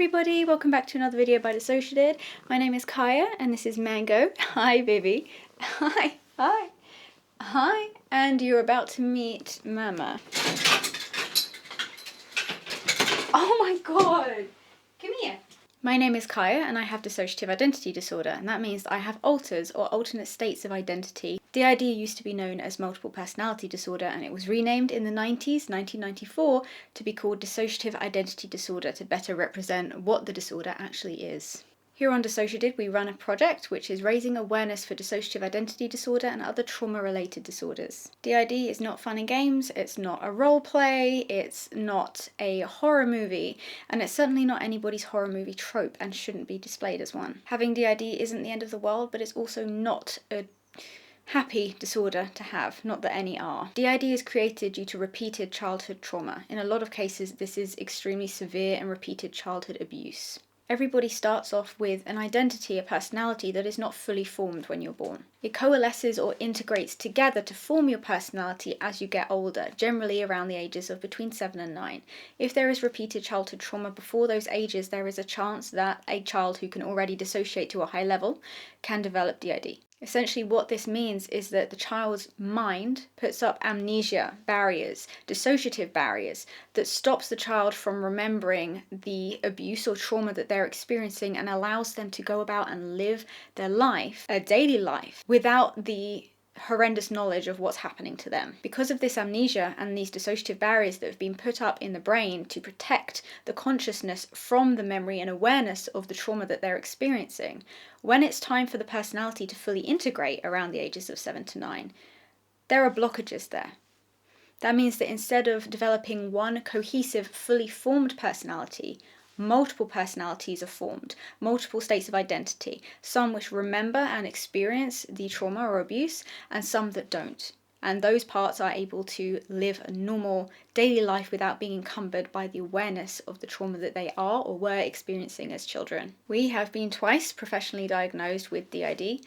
everybody, welcome back to another video by DissociaDID. My name is Kaya and this is Mango. Hi baby. Hi. And you're about to meet Murmur. Oh my god! Come here. My name is Kaya and I have dissociative identity disorder, and that means that I have alters or alternate states of identity. DID used to be known as multiple personality disorder and it was renamed in the 90s, 1994, to be called dissociative identity disorder to better represent what the disorder actually is. Here on DissociaDID we run a project which is raising awareness for dissociative identity disorder and other trauma-related disorders. DID is not fun and games, it's not a role play, it's not a horror movie, and it's certainly not anybody's horror movie trope and shouldn't be displayed as one. Having DID isn't the end of the world, but it's also not a happy disorder to have, not that any are. DID is created due to repeated childhood trauma. In a lot of cases this is extremely severe and repeated childhood abuse. Everybody starts off with an identity, a personality that is not fully formed when you're born. It coalesces or integrates together to form your personality as you get older, generally around the ages of between 7 and 9. If there is repeated childhood trauma before those ages, there is a chance that a child who can already dissociate to a high level can develop DID. Essentially what this means is that the child's mind puts up amnesia barriers, dissociative barriers, that stops the child from remembering the abuse or trauma that they're experiencing and allows them to go about and live their life, a daily life, without the horrendous knowledge of what's happening to them. Because of this amnesia and these dissociative barriers that have been put up in the brain to protect the consciousness from the memory and awareness of the trauma that they're experiencing, when it's time for the personality to fully integrate around the ages of 7 to 9, there are blockages there. That means that instead of developing one cohesive, fully formed personality, multiple personalities are formed, multiple states of identity, some which remember and experience the trauma or abuse, and some that don't. And those parts are able to live a normal daily life without being encumbered by the awareness of the trauma that they are or were experiencing as children. We have been twice professionally diagnosed with DID,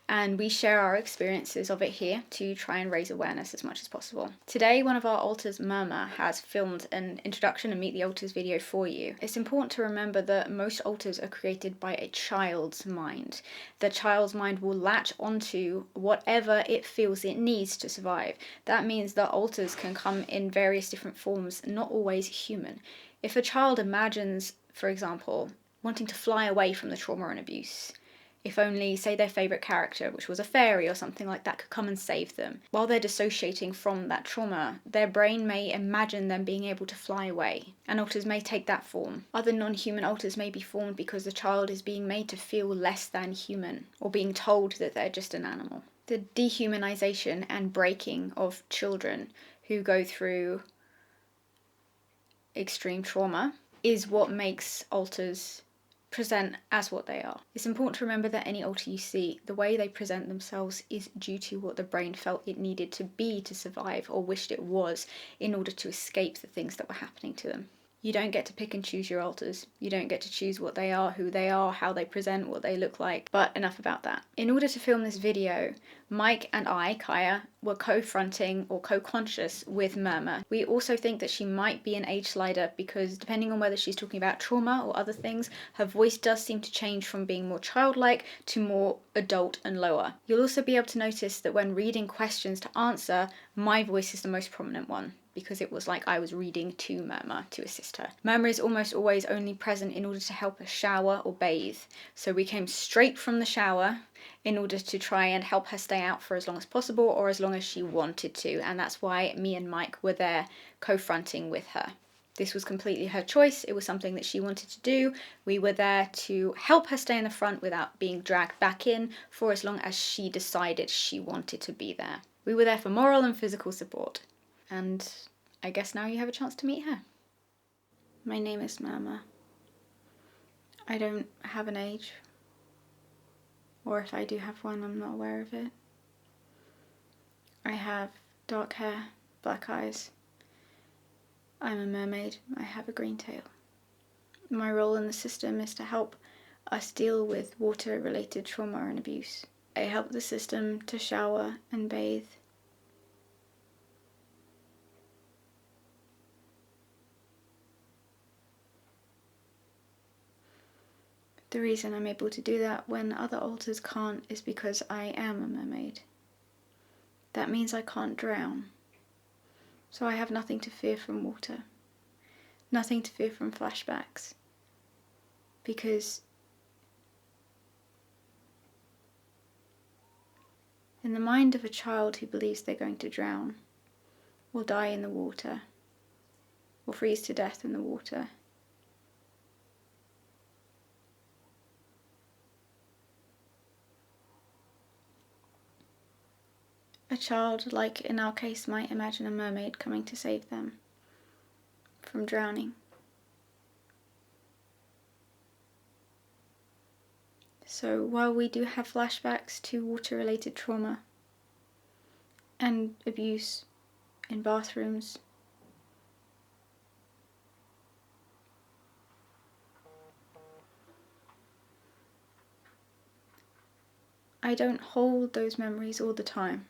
and we share our experiences of it here to try and raise awareness as much as possible. Today, one of our alters, Murmur, has filmed an introduction and meet the alters video for you. It's important to remember that most alters are created by a child's mind. The child's mind will latch onto whatever it feels it needs to survive. That means that alters can come in various different forms, not always human. If a child imagines, for example, wanting to fly away from the trauma and abuse, if only, say, their favourite character, which was a fairy or something like that, could come and save them. While they're dissociating from that trauma, their brain may imagine them being able to fly away, and alters may take that form. Other non-human alters may be formed because the child is being made to feel less than human, or being told that they're just an animal. The dehumanization and breaking of children who go through extreme trauma is what makes alters present as what they are. It's important to remember that any alter you see, the way they present themselves is due to what the brain felt it needed to be to survive, or wished it was, in order to escape the things that were happening to them. You don't get to pick and choose your alters. You don't get to choose what they are, who they are, how they present, what they look like. But enough about that. In order to film this video, Mike and I, Kaya, were co-fronting or co-conscious with Murmur. We also think that she might be an age slider because depending on whether she's talking about trauma or other things, her voice does seem to change from being more childlike to more adult and lower. You'll also be able to notice that when reading questions to answer, my voice is the most prominent one, because it was like I was reading to Murmur to assist her. Murmur is almost always only present in order to help her shower or bathe. So we came straight from the shower in order to try and help her stay out for as long as possible, or as long as she wanted to, and that's why me and Mike were there co-fronting with her. This was completely her choice. It was something that she wanted to do. We were there to help her stay in the front without being dragged back in for as long as she decided she wanted to be there. We were there for moral and physical support. And I guess now you have a chance to meet her. My name is Murmur. I don't have an age. Or if I do have one, I'm not aware of it. I have dark hair, black eyes. I'm a mermaid. I have a green tail. My role in the system is to help us deal with water-related trauma and abuse. I help the system to shower and bathe. The reason I'm able to do that when other alters can't is because I am a mermaid. That means I can't drown. So I have nothing to fear from water. Nothing to fear from flashbacks. Because in the mind of a child who believes they're going to drown, or die in the water, or freeze to death in the water, a child, like in our case, might imagine a mermaid coming to save them from drowning. So while we do have flashbacks to water-related trauma and abuse in bathrooms, I don't hold those memories all the time.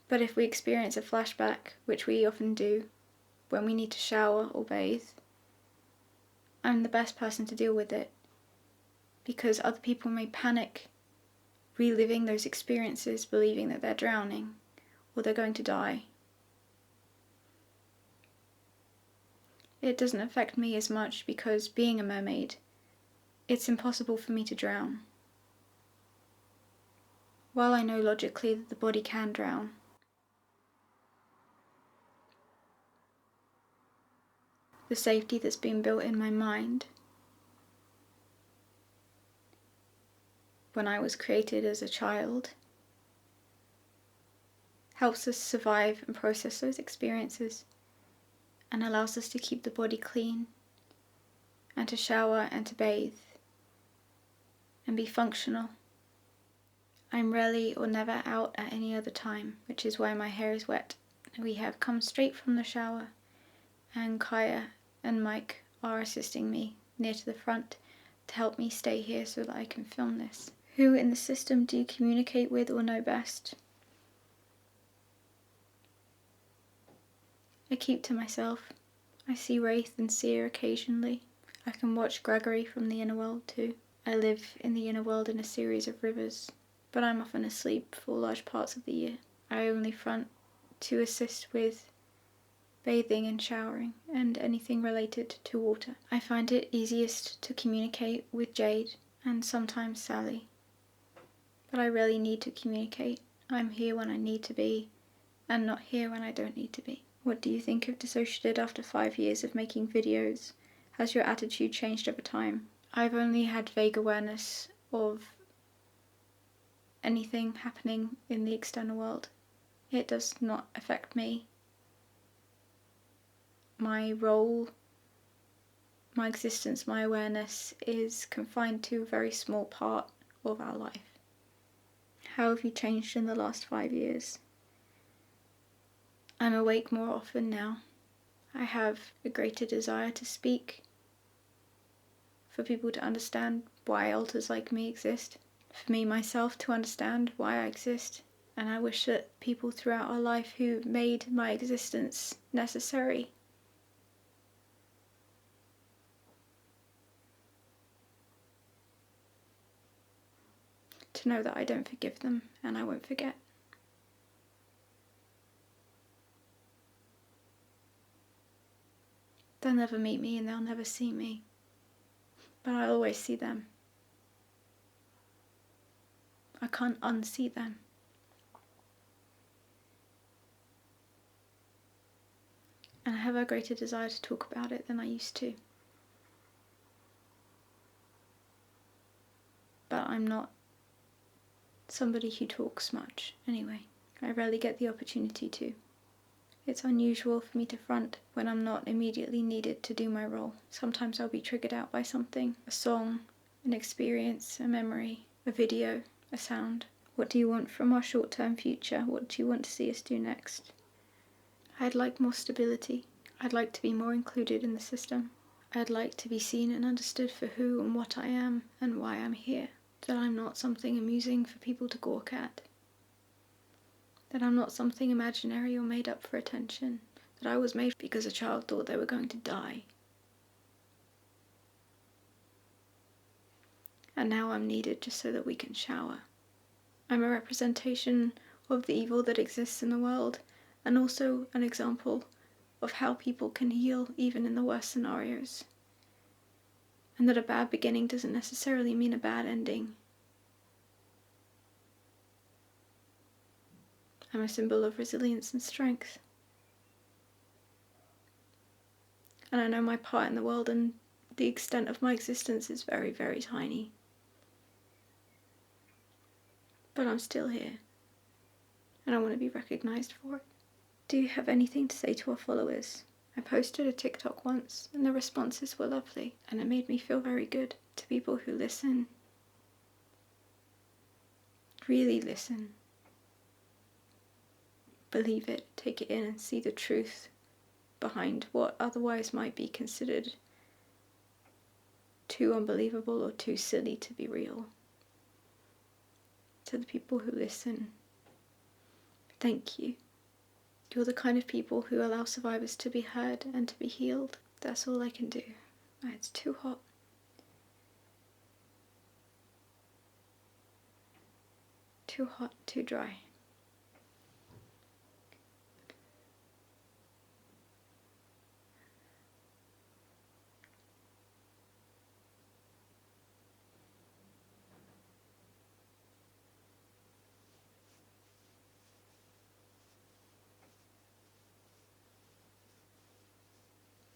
But if we experience a flashback, which we often do when we need to shower or bathe, I'm the best person to deal with it, because other people may panic, reliving those experiences, believing that they're drowning or they're going to die. It doesn't affect me as much because, being a mermaid, it's impossible for me to drown. While I know logically that the body can drown, the safety that's been built in my mind when I was created as a child helps us survive and process those experiences and allows us to keep the body clean and to shower and to bathe and be functional. I'm rarely or never out at any other time, which is why my hair is wet. We have come straight from the shower, and Kaya and Mike are assisting me near to the front to help me stay here so that I can film this. Who in the system do you communicate with or know best? I keep to myself. I see Wraith and Seer occasionally. I can watch Gregory from the inner world too. I live in the inner world in a series of rivers, but I'm often asleep for large parts of the year. I only front to assist with bathing and showering and anything related to water. I find it easiest to communicate with Jade and sometimes Sally, but I rarely need to communicate. I'm here when I need to be and not here when I don't need to be. What do you think of DissociaDID after 5 years of making videos? Has your attitude changed over time? I've only had vague awareness of anything happening in the external world. It does not affect me. My role, my existence, my awareness is confined to a very small part of our life. How have you changed in the last 5 years? I'm awake more often now. I have a greater desire to speak, for people to understand why alters like me exist, for me myself to understand why I exist, and I wish that people throughout our life who made my existence necessary to know that I don't forgive them and I won't forget. They'll never meet me and they'll never see me, but I'll always see them. I can't unsee them. And I have a greater desire to talk about it than I used to. But I'm not somebody who talks much anyway. I rarely get the opportunity to. It's unusual for me to front when I'm not immediately needed to do my role. Sometimes I'll be triggered out by something, a song, an experience, a memory, a video, a sound. What do you want from our short-term future? What do you want to see us do next? I'd like more stability. I'd like to be more included in the system. I'd like to be seen and understood for who and what I am and why I'm here. That I'm not something amusing for people to gawk at. That I'm not something imaginary or made up for attention. That I was made because a child thought they were going to die. and now I'm needed just so that we can shower. I'm a representation of the evil that exists in the world, and also an example of how people can heal even in the worst scenarios. And that a bad beginning doesn't necessarily mean a bad ending. I'm a symbol of resilience and strength. And I know my part in the world, and the extent of my existence is very, very tiny. But I'm still here, and I want to be recognised for it. Do you have anything to say to our followers? I posted a TikTok once, and the responses were lovely, and it made me feel very good. To people who listen, really listen. Believe it, take it in, and see the truth behind what otherwise might be considered too unbelievable or too silly to be real. To the people who listen, thank you. You're the kind of people who allow survivors to be heard and to be healed. That's all I can do. It's too hot. Too hot, too dry.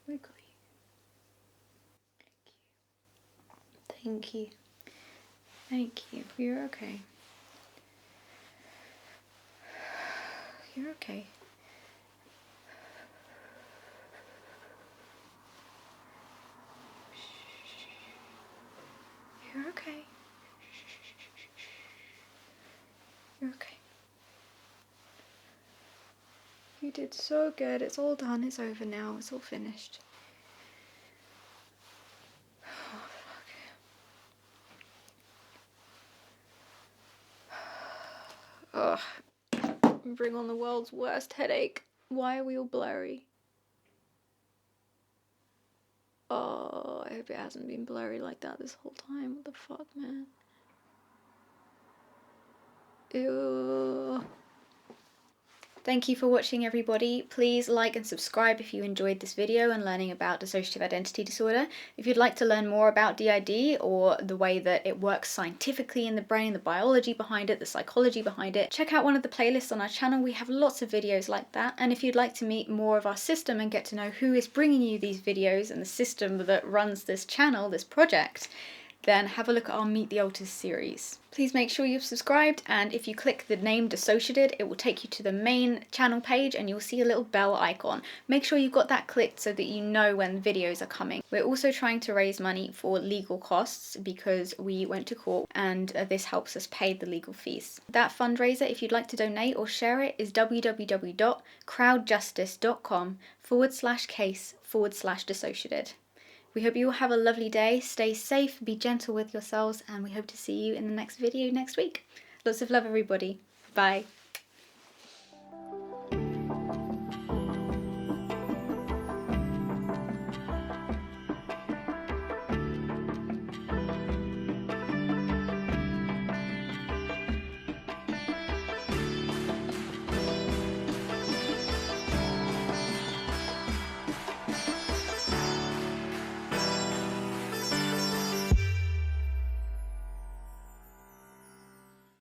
Wiggly. Thank you. Thank you. You're okay. You're okay. You're okay. You're okay. You did so good. It's all done. It's over now. It's all finished. Oh, fuck. Ugh. Bring on the world's worst headache. Why are we all blurry? Oh, I hope it hasn't been blurry like that this whole time. What the fuck, man? Ew. Thank you for watching, everybody. Please like and subscribe if you enjoyed this video and learning about dissociative identity disorder. If you'd like to learn more about DID or the way that it works scientifically in the brain, the biology behind it, the psychology behind it, check out one of the playlists on our channel. We have lots of videos like that. And if you'd like to meet more of our system and get to know who is bringing you these videos and the system that runs this channel, this project, then have a look at our Meet the ALTERS series. Please make sure you've subscribed, and if you click the name DissociaDID, it will take you to the main channel page and you'll see a little bell icon. Make sure you've got that clicked so that you know when videos are coming. We're also trying to raise money for legal costs because we went to court, and this helps us pay the legal fees. That fundraiser, if you'd like to donate or share it, is www.crowdjustice.com/case/dissociative. We hope you all have a lovely day, stay safe, be gentle with yourselves, and we hope to see you in the next video next week. Lots of love, everybody. Bye.